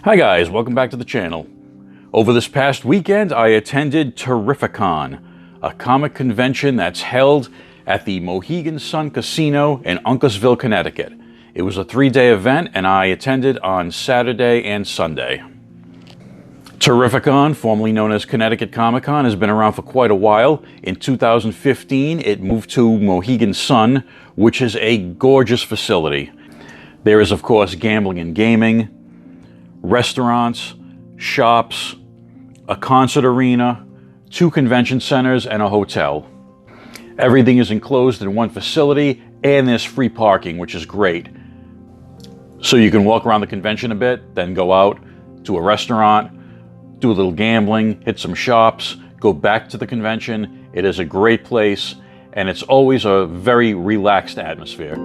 Hi guys, welcome back to the channel. Over this past weekend, I attended Terrificon, a comic convention that's held at the Mohegan Sun Casino in Uncasville, Connecticut. It was a 3-day event and I attended on Saturday and Sunday. Terrificon, formerly known as Connecticut Comic-Con, has been around for quite a while. In 2015, it moved to Mohegan Sun, which is a gorgeous facility. There is, of course, gambling and gaming, restaurants, shops, a concert arena, 2 convention centers, and a hotel. Everything is enclosed in one facility, and there's free parking, which is great. So you can walk around the convention a bit, then go out to a restaurant, do a little gambling, hit some shops, go back to the convention. It is a great place, and it's always a very relaxed atmosphere.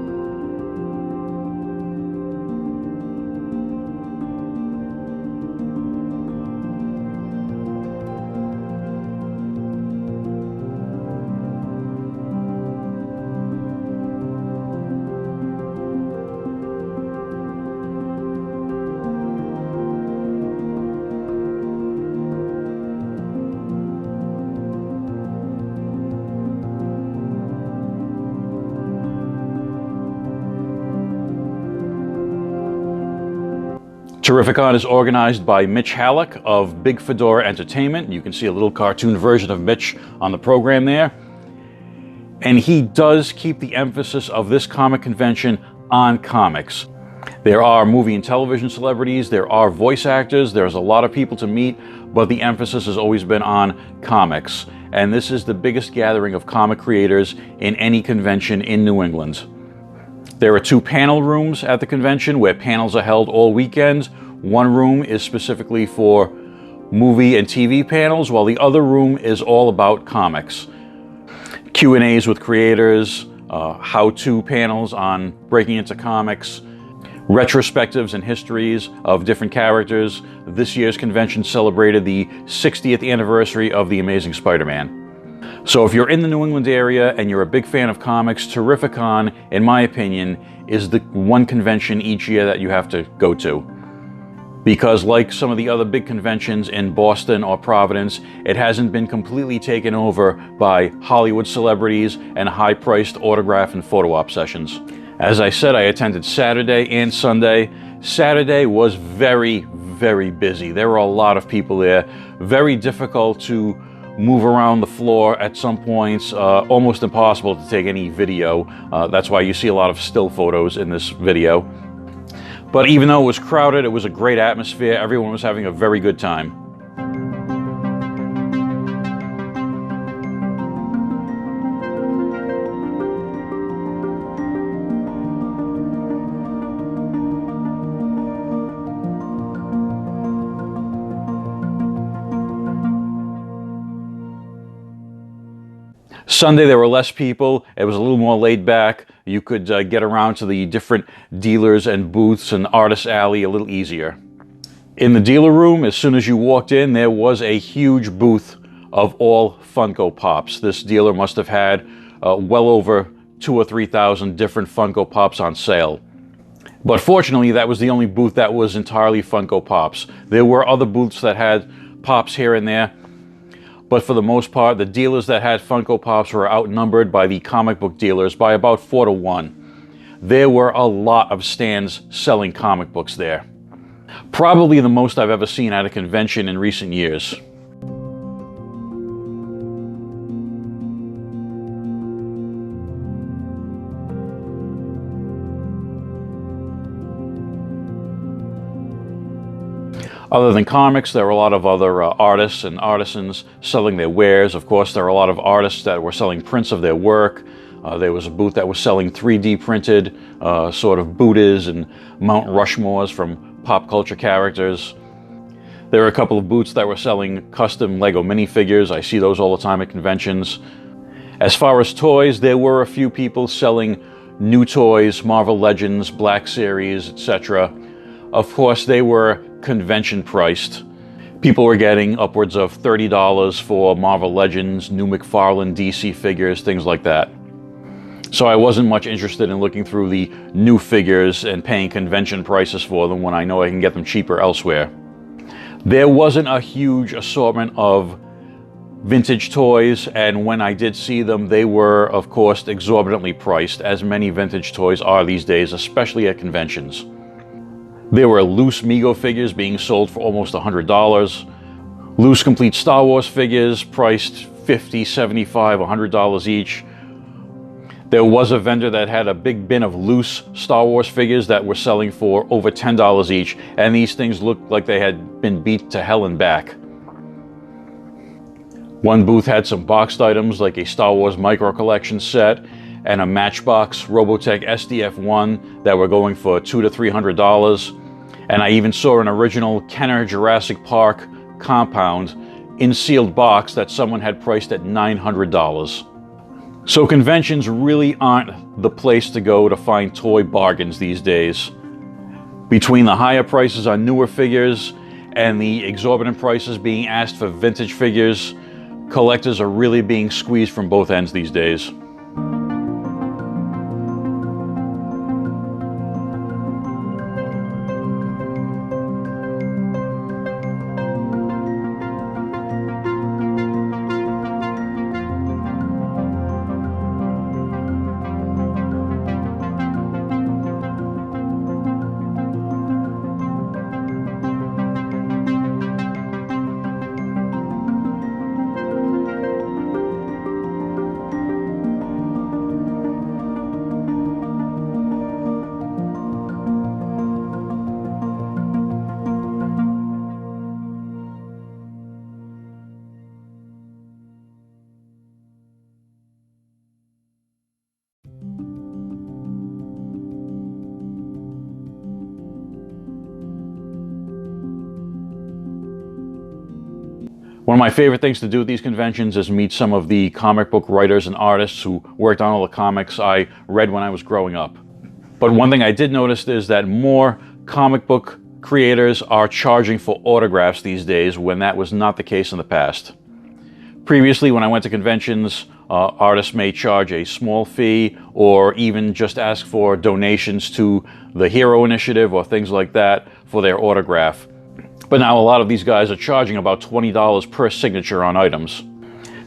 Terrificon is organized by Mitch Halleck of Big Fedora Entertainment. You can see a little cartoon version of Mitch on the program there. And he does keep the emphasis of this comic convention on comics. There are movie and television celebrities, there are voice actors, there's a lot of people to meet, but the emphasis has always been on comics. And this is the biggest gathering of comic creators in any convention in New England. There are 2 panel rooms at the convention where panels are held all weekend. One room is specifically for movie and TV panels, while the other room is all about comics. Q&As with creators, how-to panels on breaking into comics, retrospectives and histories of different characters. This year's convention celebrated the 60th anniversary of The Amazing Spider-Man. So if you're in the New England area and you're a big fan of comics, Terrificon, in my opinion, is the one convention each year that you have to go to. Because like some of the other big conventions in Boston or Providence, it hasn't been completely taken over by Hollywood celebrities and high-priced autograph and photo op sessions. As I said, I attended Saturday and Sunday. Saturday was very, very busy. There were a lot of people there. Very difficult to move around the floor at some points, almost impossible to take any video. That's why you see a lot of still photos in this video. But even though it was crowded, it was a great atmosphere. Everyone was having a very good time. Sunday there were less people. It was a little more laid back. You could get around to the different dealers and booths and artist alley a little easier. In the dealer room, as soon as you walked in, there was a huge booth of all Funko Pops. This dealer must have had well over 2,000 or 3,000 different Funko Pops on sale. But fortunately, that was the only booth that was entirely Funko Pops. There were other booths that had Pops here and there, but for the most part, the dealers that had Funko Pops were outnumbered by the comic book dealers by about 4 to 1. There were a lot of stands selling comic books there. Probably the most I've ever seen at a convention in recent years. Other than comics, there were a lot of other artists and artisans selling their wares. Of course, there were a lot of artists that were selling prints of their work. There was a booth that was selling 3D printed sort of Buddhas and Mount Rushmores from pop culture characters. There were a couple of booths that were selling custom Lego minifigures. I see those all the time at conventions. As far as toys, there were a few people selling new toys, Marvel Legends, Black Series, etc. Of course, they were convention priced. People were getting upwards of $30 for Marvel Legends, new McFarlane DC figures, things like that. So I wasn't much interested in looking through the new figures and paying convention prices for them when I know I can get them cheaper elsewhere. There wasn't a huge assortment of vintage toys, and when I did see them, they were, of course, exorbitantly priced, as many vintage toys are these days, especially at conventions. There were loose Mego figures being sold for almost $100. Loose complete Star Wars figures priced $50, $75, $100 each. There was a vendor that had a big bin of loose Star Wars figures that were selling for over $10 each, and these things looked like they had been beat to hell and back. One booth had some boxed items like a Star Wars Micro Collection set and a Matchbox Robotech SDF-1 that were going for $200 to $300. And I even saw an original Kenner Jurassic Park compound in sealed box that someone had priced at $900. So conventions really aren't the place to go to find toy bargains these days. Between the higher prices on newer figures and the exorbitant prices being asked for vintage figures, collectors are really being squeezed from both ends these days. One of my favorite things to do at these conventions is meet some of the comic book writers and artists who worked on all the comics I read when I was growing up. But one thing I did notice is that more comic book creators are charging for autographs these days when that was not the case in the past. Previously, when I went to conventions, artists may charge a small fee or even just ask for donations to the Hero Initiative or things like that for their autograph. But now a lot of these guys are charging about $20 per signature on items.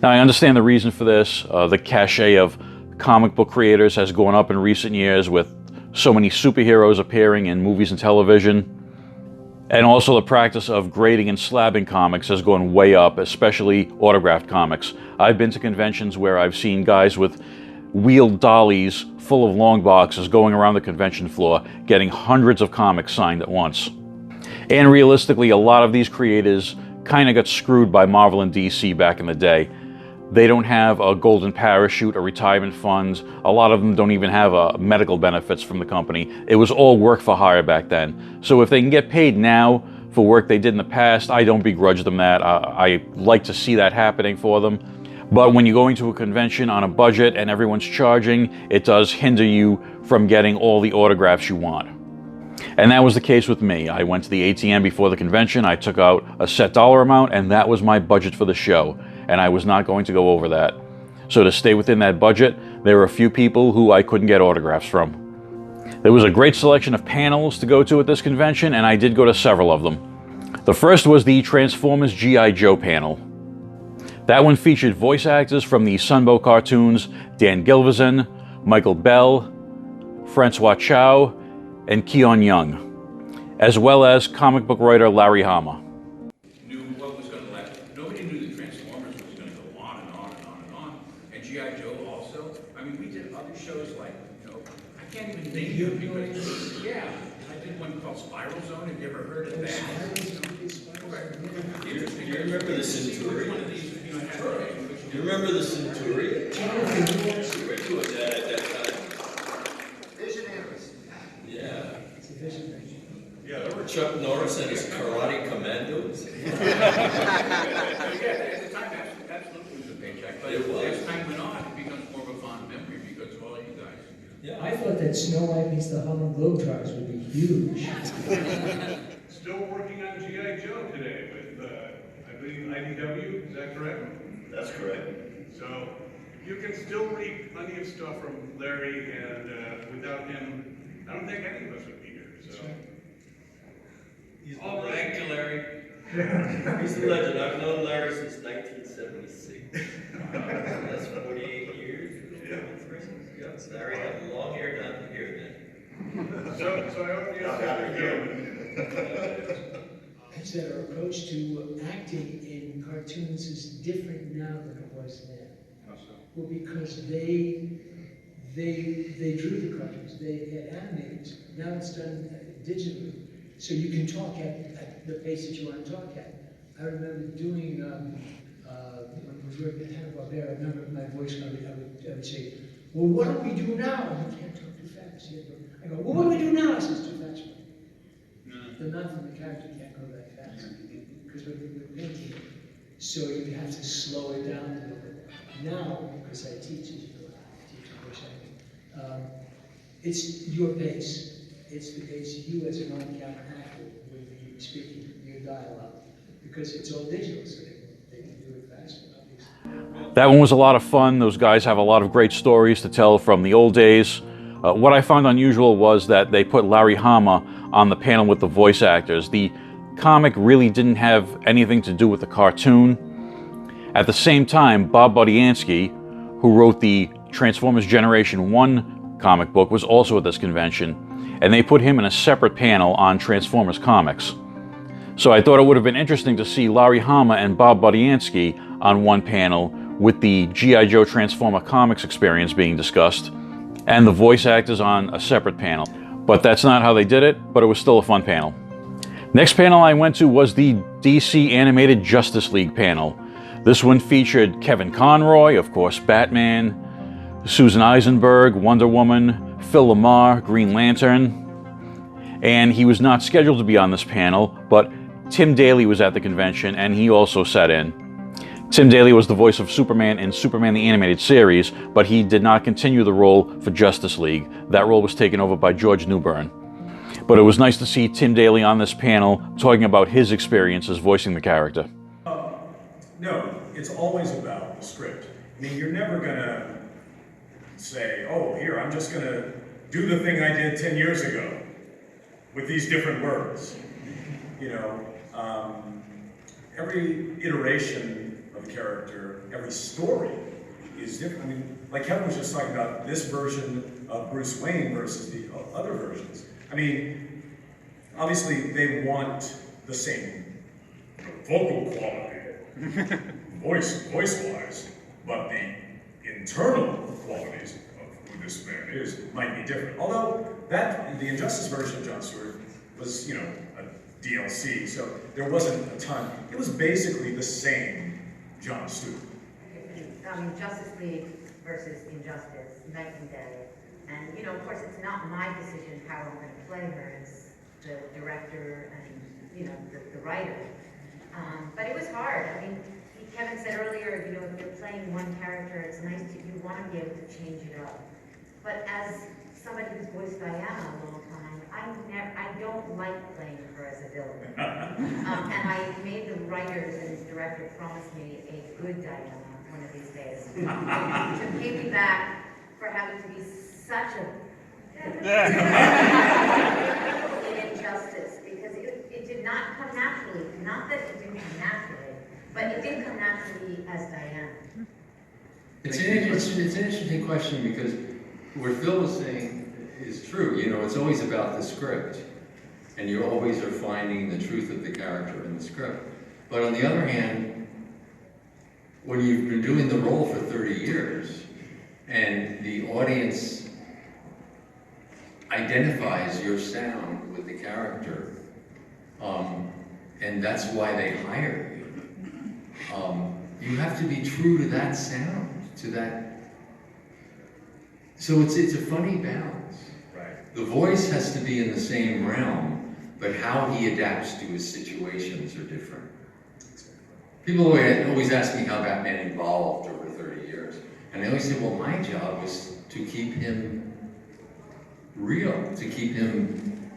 Now I understand the reason for this. The cachet of comic book creators has gone up in recent years with so many superheroes appearing in movies and television. And also the practice of grading and slabbing comics has gone way up, especially autographed comics. I've been to conventions where I've seen guys with wheeled dollies full of long boxes going around the convention floor, getting hundreds of comics signed at once. And realistically, a lot of these creators kind of got screwed by Marvel and DC back in the day. They don't have a golden parachute or retirement funds. A lot of them don't even have medical benefits from the company. It was all work for hire back then. So if they can get paid now for work they did in the past, I don't begrudge them that. I like to see that happening for them. But when you're going to a convention on a budget and everyone's charging, it does hinder you from getting all the autographs you want. And that was the case with me. I went to the ATM before the convention, I took out a set dollar amount, and that was my budget for the show. And I was not going to go over that. So to stay within that budget, there were a few people who I couldn't get autographs from. There was a great selection of panels to go to at this convention, and I did go to several of them. The first was the Transformers G.I. Joe panel. That one featured voice actors from the Sunbow cartoons, Dan Gilvison, Michael Bell, Francois Chow, and Keon Young, as well as comic book writer Larry Hama. Knew what was going to happen. Nobody knew the Transformers was going to go on and on and on and on. And G.I. Joe also. I mean, we did other shows like, I can't even name them because, yeah, I did one called Spiral Zone. Have you ever heard of that? Do you remember the Centurion? Do you remember the Centurion? We were doing that at that time. Yeah. Yeah, there were Chuck Norris and his Karate Commandos. Yeah, at the time, absolutely was a paycheck. But as time went on, it becomes more of a fond memory because of all you guys. Yeah. I thought that Snow White meets the Harlem Globetrotters would be huge. Still working on G.I. Joe today with, I believe, IDW, is that correct? That's correct. So, You can still read plenty of stuff from Larry, and without him, I don't think any of us would be here, so. He's the All right. Thank you, Larry. He's the legend. I've known Larry since 1976. That's 48 years. Yeah, Larry had long hair down to here then. So I hope you guys have a good I said our approach to acting in cartoons is different now than it was then. Well, because they drew the cartoons, they had animators. Now it's done digitally, so you can talk at the pace that you want to talk at. I remember doing when I was working at Hanna-Barbera. I remember my voice. I would say, "Well, what do we do now?" And you can't talk too fast. I go, "Well, what do we do now?" I says, "Too fast." The mouth of the character can't go that fast because we're painting. So you have to slow it down a little bit. Now, because I teach, as you know, I teach voice acting, it's your pace. It's the pace you as an on-camera actor would be speaking your dialogue, because it's all digital, so they can do it faster, obviously. That one was a lot of fun. Those guys have a lot of great stories to tell from the old days. What I found unusual was that they put Larry Hama on the panel with the voice actors. The comic really didn't have anything to do with the cartoon. At the same time, Bob Budiansky, who wrote the Transformers Generation 1 comic book, was also at this convention, and they put him in a separate panel on Transformers comics. So I thought it would have been interesting to see Larry Hama and Bob Budiansky on one panel with the G.I. Joe Transformer comics experience being discussed, and the voice actors on a separate panel. But that's not how they did it, but it was still a fun panel. Next panel I went to was the DC Animated Justice League panel. This one featured Kevin Conroy, of course, Batman, Susan Eisenberg, Wonder Woman, Phil Lamar, Green Lantern, and he was not scheduled to be on this panel, but Tim Daly was at the convention and he also sat in. Tim Daly was the voice of Superman in Superman the Animated Series, but he did not continue the role for Justice League. That role was taken over by George Newbern. But it was nice to see Tim Daly on this panel talking about his experiences voicing the character. No, it's always about the script. I mean, you're never gonna say, oh, here, I'm just gonna do the thing I did 10 years ago with these different words. You know, every iteration of the character, every story is different. I mean, like Kevin was just talking about this version of Bruce Wayne versus the other versions. I mean, obviously they want the same vocal quality, voice-wise, but the internal qualities of who this man is might be different. Although the Injustice version of John Stewart was, you know, a DLC, so there wasn't a ton. It was basically the same John Stewart. Justice League versus Injustice, night and day. And, you know, of course, it's not my decision how I'm going to play her. It's the director and, you know, the writer. But it was hard. I mean, Kevin said earlier, you know, if you're playing one character, it's nice you want to be able to change it up. But as somebody who's voiced Diana a long time, I don't like playing her as a villain. And I made the writers and his director promise me a good Diana one of these days. To pay me back for having to be such a in Injustice, because it did not come naturally. Not that it didn't come naturally, but it did come naturally as Diana. It's an interesting question, because what Phil was saying is true. You know, it's always about the script, and you always are finding the truth of the character in the script. But on the other hand, when you've been doing the role for 30 years, and the audience identifies your sound with the character, and that's why they hire you, you have to be true to that sound, to that. So it's a funny balance. Right. The voice has to be in the same realm, but how he adapts to his situations are different. People always ask me how Batman evolved over 30 years. And I always say, well, my job was to keep him real, to keep him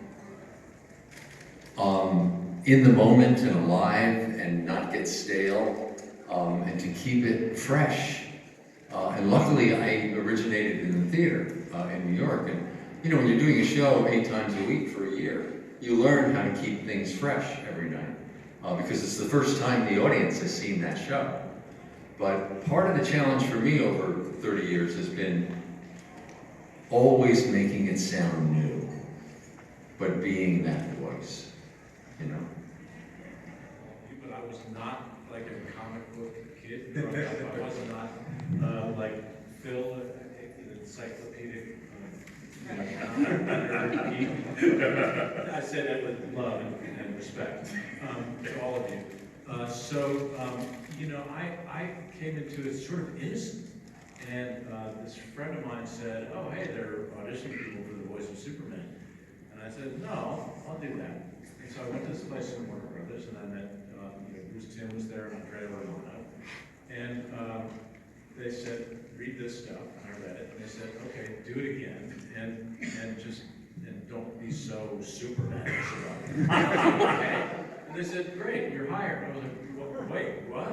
in the moment and alive and not get stale, and to keep it fresh. And luckily, I originated in the theater in New York. And you know, when you're doing a show 8 times a week for a year, you learn how to keep things fresh every night because it's the first time the audience has seen that show. But part of the challenge for me over 30 years has been always making it sound new, but being that voice, you know? But I was not like a comic book kid growing up. I was not like Phil, an encyclopedic. I say that with love and respect to all of you. You know, I came into it sort of innocent. And this friend of mine said, oh, hey, they're auditioning people for the voice of Superman. And I said, no, I'll do that. And so I went to this place in Warner Brothers, and I met, Bruce Timm was there, and Andrea Romano. And they said, read this stuff, and I read it. And they said, okay, do it again, and don't be so Superman-ish about it. Okay. And they said, great, you're hired. I was like, wait, what?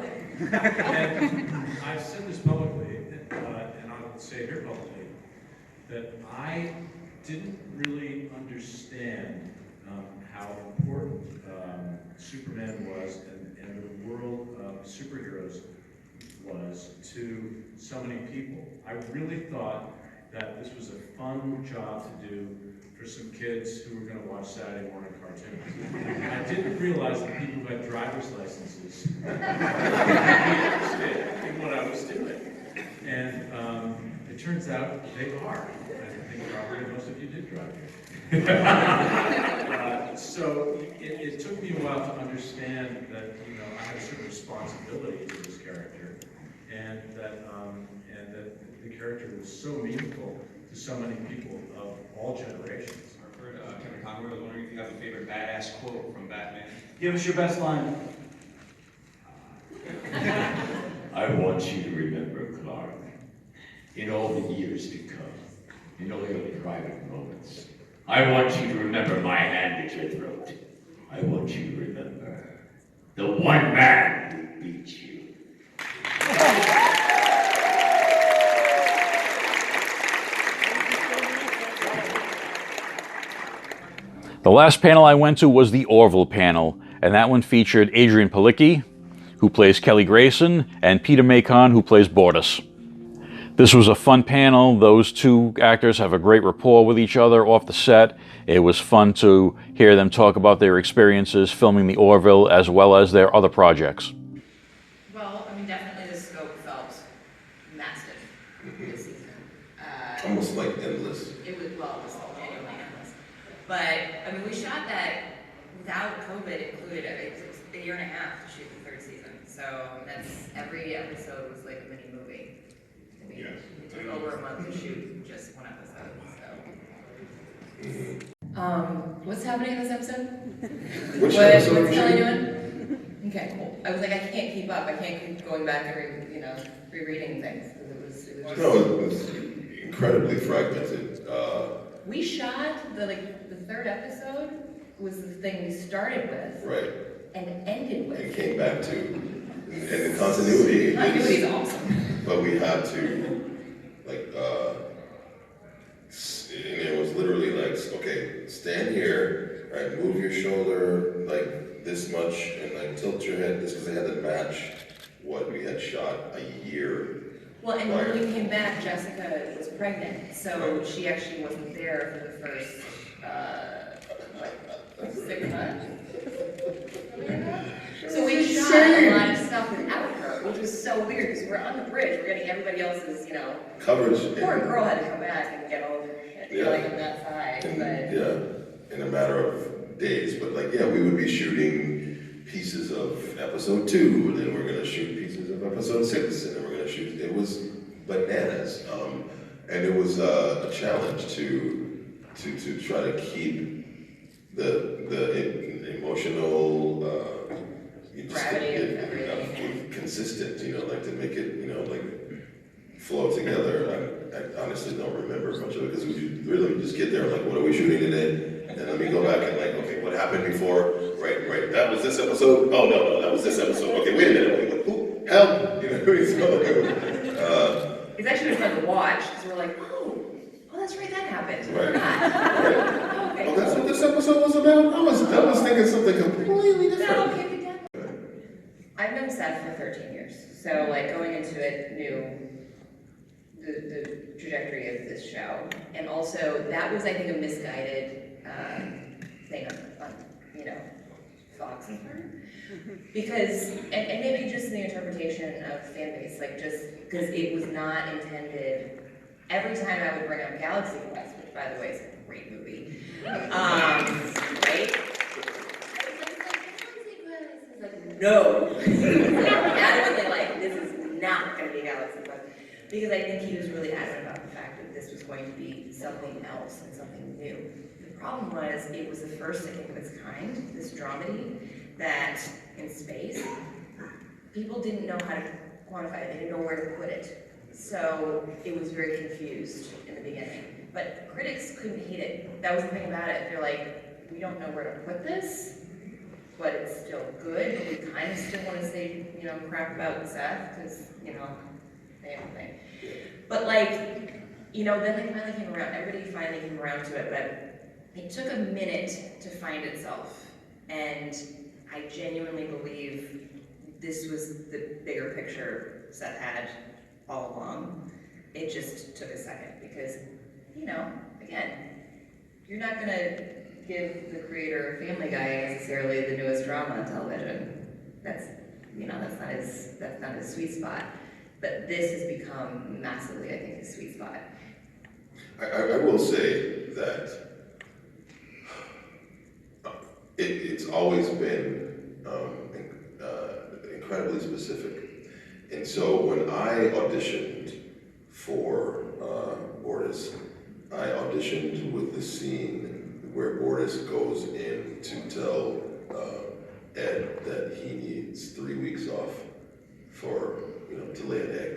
And I've said this publicly, and I'll say here publicly, that I didn't really understand how important Superman was and the world of superheroes was to so many people. I really thought that this was a fun job to do for some kids who were going to watch Saturday morning cartoons. I didn't realize that people who had driver's licenses understood what I was doing. And it turns out they are. I think probably most of you did drive here. So it took me a while to understand that, you know, I had a certain responsibility to this character, and that the character was so meaningful to so many people of all generations. Kevin Conroy, I was wondering if you have a favorite badass quote from Batman. Give us your best line. I want you to remember, Clark, in all the years to come, in all your private moments, I want you to remember my hand at your throat. I want you to remember the one man who beat you. The last panel I went to was the Orville Panel, and that one featured Adrian Palicki, who plays Kelly Grayson, and Peter Macon, who plays Bortus. This was a fun panel. Those two actors have a great rapport with each other off the set. It was fun to hear them talk about their experiences filming the Orville as well as their other projects. Well, I mean, definitely the scope felt massive this season. Almost like endless. It was genuinely endless. But, I mean, we shot that without COVID included. It was a year and a half to shoot the third season. So that's, every episode was like a mini movie. I mean, it took over a month to shoot just one episode, so. What's happening in this episode? Which episode? What's Kelly doing? Okay, cool. I was like, I can't keep up. I can't keep going back and rereading things because it was just. No, it was incredibly fragmented. We shot the third episode was the thing we started with. Right. And ended with. And came back to, and the continuity. Continuity is awesome. But we had to, and it was literally like, okay, stand here, right, move your shoulder like this much, and like tilt your head, this because they had to match what we had shot a year. Well, and when we came back, Jessica was pregnant, so she actually wasn't there for the first 6 months. So we shot a lot of stuff without her, which was so weird because we're on the bridge, we're getting everybody else's, coverage. Poor girl had to come back and get all of her shit, on that side. In a matter of days, but we would be shooting pieces of episode 2, and then we're gonna shoot pieces of episode 6, and then we're gonna shoot. It was bananas, and it was a challenge to try to keep the emotional consistent, to make it, flow together. I honestly don't remember much of it because we really just get there what are we shooting today? And then let me go back and okay, what happened before? Right, that was this episode? Oh, no, that was this episode. Okay, wait a minute, who? Help! it's actually been fun to watch, because we're like, oh, that's right, that happened. Right. Oh, okay. Oh, that's what this episode was about? I was thinking something completely different. No, okay, good dad. I've known Seth for 13 years, so like going into it knew the trajectory of this show, and also that was, I think, a misguided thing on Fox's part, because and maybe just the interpretation of fan base, like just because it was not intended. Every time I would bring up Galaxy Quest, which by the way is a great movie, right? No. Adamantly like, this is not going to be Galaxy Quest. Because I think he was really adamant about the fact that this was going to be something else and something new. The problem was, it was the first, I think, of its kind, this dramedy, that in space, people didn't know how to quantify it. They didn't know where to put it. So it was very confused in the beginning. But critics couldn't hate it. That was the thing about it. They're like, we don't know where to put this, but it's still good. But we kind of still want to say, crap about Seth, because, they have a thing. But then they finally came around. Everybody finally came around to it, but it took a minute to find itself. And I genuinely believe this was the bigger picture Seth had all along. It just took a second because, again, you're not going to give the creator of Family Guy necessarily the newest drama on television. That's not his sweet spot. But this has become massively, I think, his sweet spot. I will say that it's always been incredibly specific. And so when I auditioned for Bortus, I auditioned with the scene where Bortus goes in to tell Ed that he needs 3 weeks off for to lay an egg.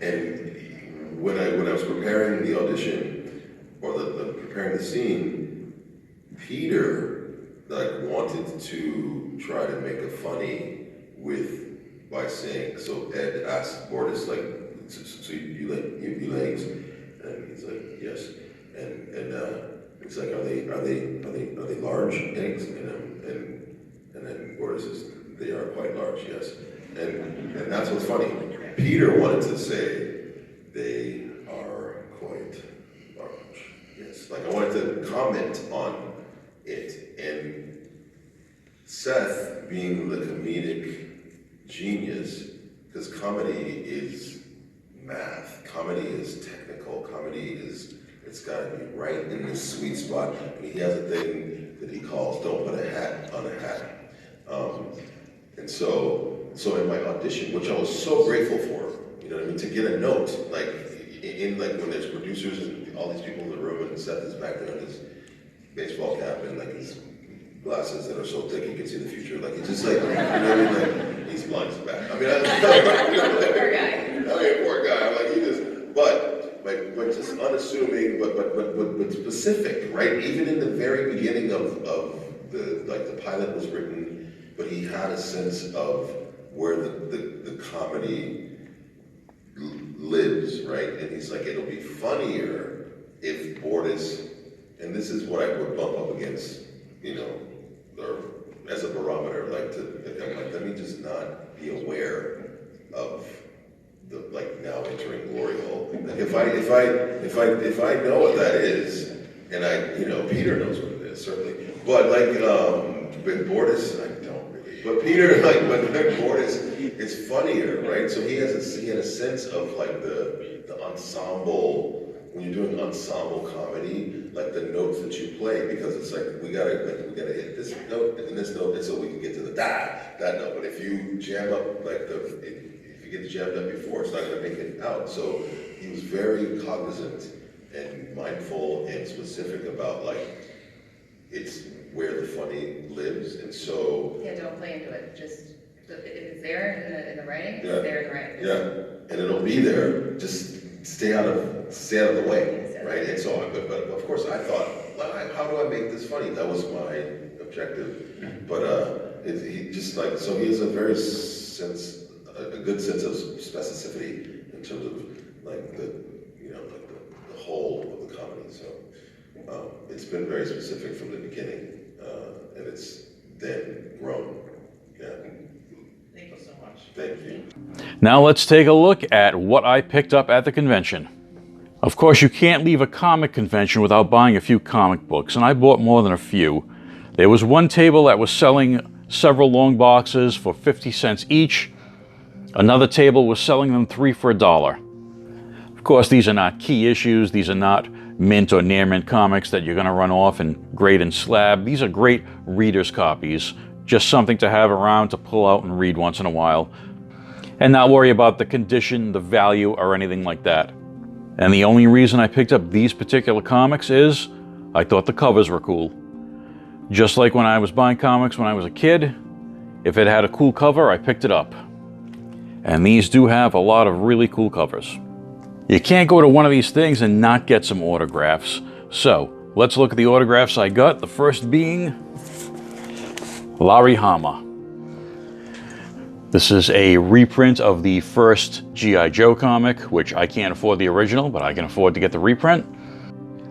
And when I was preparing the audition or preparing the scene, Peter wanted to try to make a funny by saying, so Ed asked Bortus so you lay eggs? And he's like, yes. And he's like, are they large eggs? And then Bortus says, they are quite large, yes. And that's what's funny. Peter wanted to say, they are quite large, yes. I wanted to comment on it. And Seth, being the comedic genius, because comedy is math, comedy is technical, it's got to be right in this sweet spot. And he has a thing that he calls, don't put a hat on a hat. And so in my audition, which I was so grateful for, to get a note, when there's producers and all these people in the room, and Seth is back there in his baseball cap and his glasses that are so thick you can see the future. It's just he's blind as a bat. Poor guy. Poor guy. But just unassuming, but specific, right? Even in the very beginning of the pilot was written, but he had a sense of where the comedy lives, right? And he's like, it'll be funnier if Bortus, and this is what I would bump up against, or as a barometer, let me just not be aware of the now entering glory hole. If I know what that is, and Peter knows what it is, certainly. But with Bortus, I don't really. But Peter, but Bortus, it's funnier, right? So he had a sense of the ensemble. When you're doing ensemble comedy, the notes that you play, because it's we gotta hit this note and this note, and so we can get to that note. But if you jam up if you get jammed up before, it's not gonna make it out. So he was very cognizant and mindful and specific about it's where the funny lives, and so don't play into it. Just if it's there in the writing, it's there in the writing. Yeah, and it'll be there. Just stay out of the way, right? And so, but of course, I thought, how do I make this funny? That was my objective. But he just so he has a very good sense of specificity in terms of like the whole of the comedy. So it's been very specific from the beginning, and it's then grown. Yeah. Thank you so much. Thank you. Now let's take a look at what I picked up at the convention. Of course, you can't leave a comic convention without buying a few comic books, and I bought more than a few. There was one table that was selling several long boxes for 50 cents each. Another table was selling them 3 for $1. Of course, these are not key issues. These are not mint or near mint comics that you're going to run off and grade and slab. These are great reader's copies. Just something to have around to pull out and read once in a while. And not worry about the condition, the value, or anything like that. And the only reason I picked up these particular comics is I thought the covers were cool. Just like when I was buying comics when I was a kid, if it had a cool cover, I picked it up. And these do have a lot of really cool covers. You can't go to one of these things and not get some autographs. So, let's look at the autographs I got. The first being Larry Hama. This is a reprint of the first G.I. Joe comic, which I can't afford the original, but I can afford to get the reprint.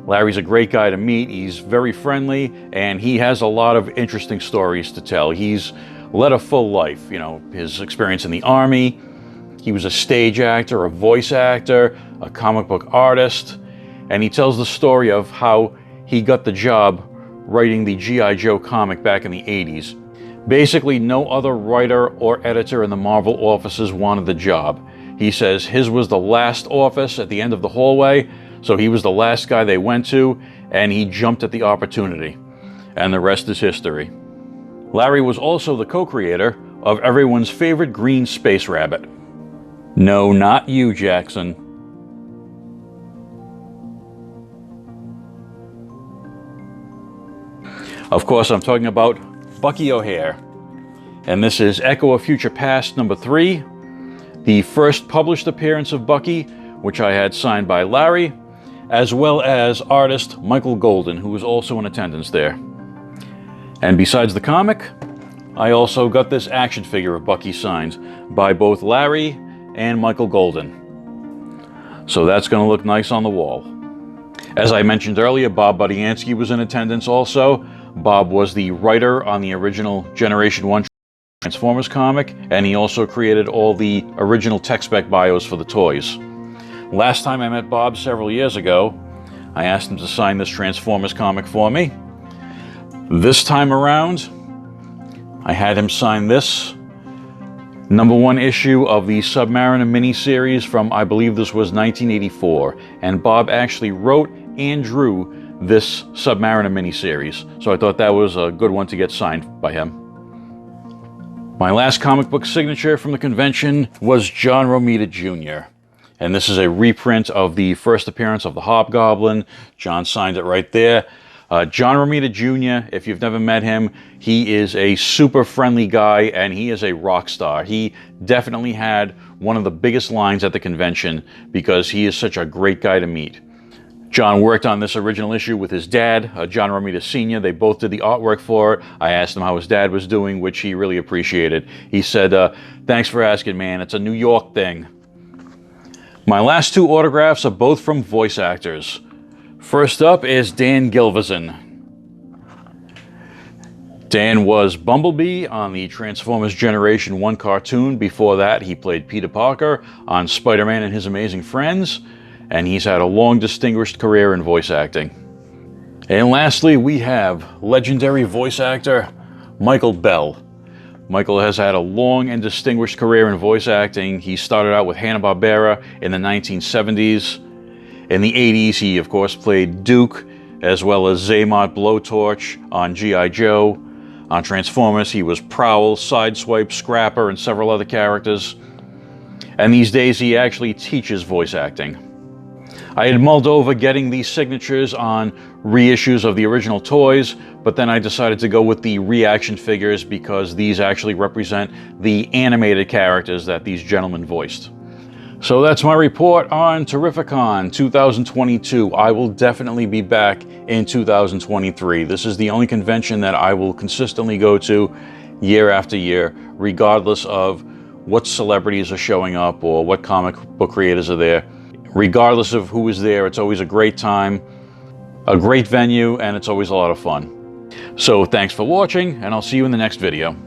Larry's a great guy to meet. He's very friendly, and he has a lot of interesting stories to tell. He's led a full life, his experience in the Army. He was a stage actor, a voice actor, a comic book artist, and he tells the story of how he got the job writing the G.I. Joe comic back in the 80s. Basically, no other writer or editor in the Marvel offices wanted the job. He says his was the last office at the end of the hallway, so he was the last guy they went to, and he jumped at the opportunity. And the rest is history. Larry was also the co-creator of everyone's favorite green space rabbit. No, not you, Jackson. Of course, I'm talking about Bucky O'Hare. And this is Echo of Future Past number 3, the first published appearance of Bucky, which I had signed by Larry, as well as artist Michael Golden, who was also in attendance there. And besides the comic, I also got this action figure of Bucky signed by both Larry and Michael Golden. So that's going to look nice on the wall. As I mentioned earlier, Bob Budiansky was in attendance also. Bob was the writer on the original Generation 1 Transformers comic, and he also created all the original tech spec bios for the toys. Last time I met Bob several years ago, I asked him to sign this Transformers comic for me. This time around, I had him sign this #1 issue of the Submariner miniseries from, I believe this was 1984, and Bob actually wrote and drew this Submariner miniseries, so I thought that was a good one to get signed by him. My last comic book signature from the convention was John Romita Jr., and this is a reprint of the first appearance of the Hobgoblin. John signed it right there. John Romita Jr., if you've never met him, he is a super friendly guy, and he is a rock star. He definitely had one of the biggest lines at the convention because he is such a great guy to meet. John worked on this original issue with his dad, John Romita Sr. They both did the artwork for it. I asked him how his dad was doing, which he really appreciated. He said, "Thanks for asking, man. It's a New York thing." My last 2 autographs are both from voice actors. First up is Dan Gilvison. Dan was Bumblebee on the Transformers Generation 1 cartoon. Before that, he played Peter Parker on Spider-Man and His Amazing Friends, and he's had a long, distinguished career in voice acting. And lastly, we have legendary voice actor Michael Bell. Michael has had a long and distinguished career in voice acting. He started out with Hanna-Barbera in the 1970s. In the 80s, he, of course, played Duke, as well as Zaymot Blowtorch on G.I. Joe. On Transformers, he was Prowl, Sideswipe, Scrapper, and several other characters. And these days, he actually teaches voice acting. I had mulled over getting these signatures on reissues of the original toys, but then I decided to go with the reaction figures because these actually represent the animated characters that these gentlemen voiced. So that's my report on Terrificon 2022. I will definitely be back in 2023. This is the only convention that I will consistently go to year after year, regardless of what celebrities are showing up or what comic book creators are there. Regardless of who is there, it's always a great time, a great venue, and it's always a lot of fun. So thanks for watching, and I'll see you in the next video.